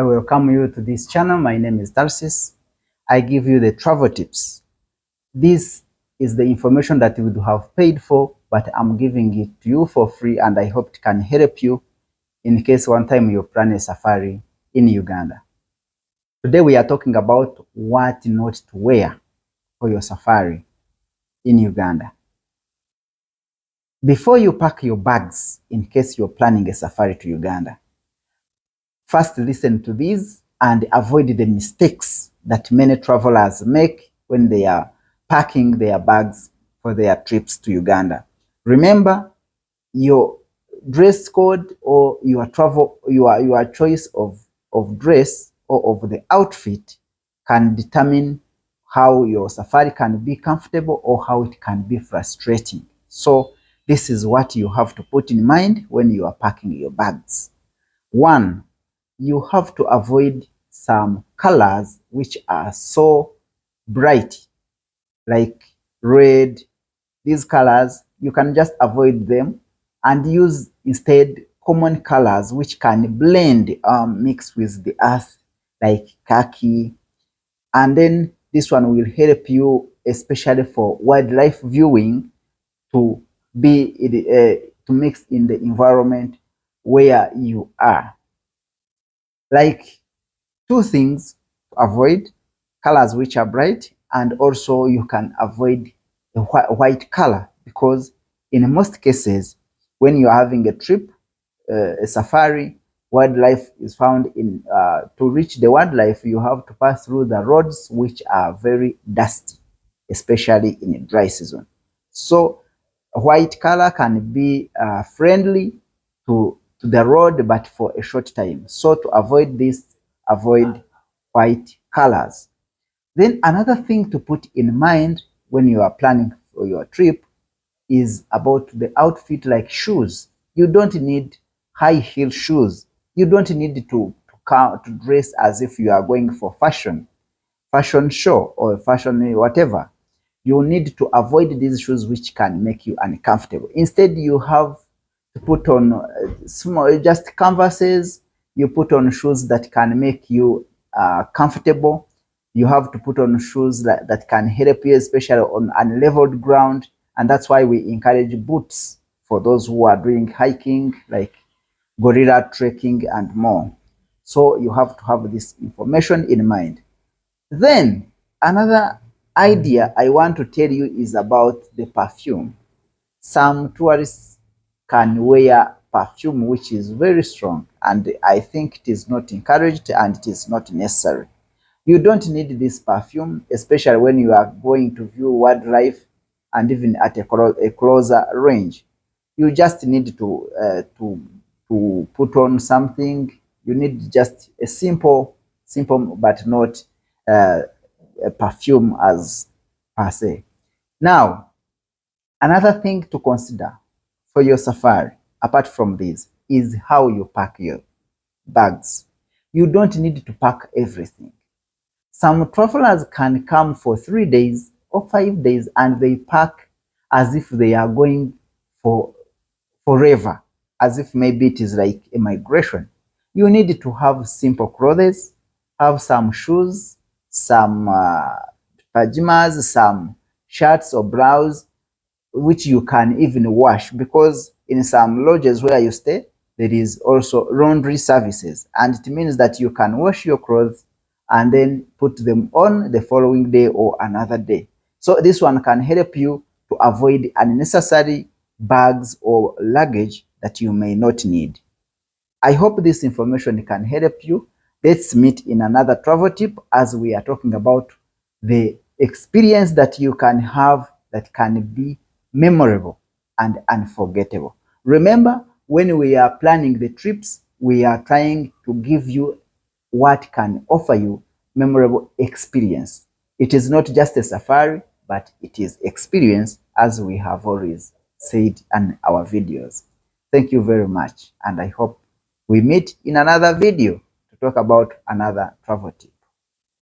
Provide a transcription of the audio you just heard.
I welcome you to this channel. My name is Tarsis. I give you the travel tips. This is the information that you would have paid for, but I'm giving it to you for free, and I hope it can help you in case one time you plan a safari in Uganda. Today we are talking about what not to wear for your safari in Uganda. Before you pack your bags in case you're planning a safari to Uganda, first listen to these and avoid the mistakes that many travelers make when they are packing their bags for their trips to Uganda. Remember, your dress code or your choice of dress or of the outfit can determine how your safari can be comfortable or how it can be frustrating. So this is what you have to put in mind when you are packing your bags. One, you have to avoid some colors which are so bright, like red. These colors, you can just avoid them and use instead common colors which can blend, mix with the earth, like khaki. And then this one will help you, especially for wildlife viewing, to to mix in the environment where you are. Like two things to avoid: colors which are bright, and also you can avoid the white color, because in most cases when you're having a trip, a safari, wildlife is found in to reach the wildlife you have to pass through the roads which are very dusty, especially in dry season. So white color can be friendly to the road, but for a short time. So to avoid this, avoid white colors. Then another thing to put in mind when you are planning for your trip is about the outfit, like shoes. You don't need high heel shoes. You don't need to dress as if you are going for fashion show or fashion whatever. You need to avoid these shoes which can make you uncomfortable. Instead, you have to put on small, just canvases. You put on shoes that can make you comfortable. You have to put on shoes that can help you, especially on unleveled ground. And that's why we encourage boots for those who are doing hiking, like gorilla trekking and more. So you have to have this information in mind. Then another idea I want to tell you is about the perfume. Some tourists can wear perfume which is very strong, and I think it is not encouraged and it is not necessary. You don't need this perfume, especially when you are going to view wildlife and even at a closer range. You just need to put on something. You need just a simple but not a perfume as per se. Now, another thing to consider for your safari, apart from this, is how you pack your bags. You don't need to pack everything. Some travelers can come for 3 days or 5 days and they pack as if they are going for forever, as if maybe it is like a migration. You need to have simple clothes, have some shoes, some pajamas, some shirts or blouse, which you can even wash, because in some lodges where you stay, there is also laundry services, and it means that you can wash your clothes and then put them on the following day or another day. So this one can help you to avoid unnecessary bags or luggage that you may not need. I hope this information can help you. Let's meet in another travel tip, as we are talking about the experience that you can have that can be memorable and unforgettable. Remember, when we are planning the trips, we are trying to give you what can offer you memorable experience. It is not just a safari, but it is experience, as we have always said in our videos. Thank you very much, and I hope we meet in another video to talk about another travel tip.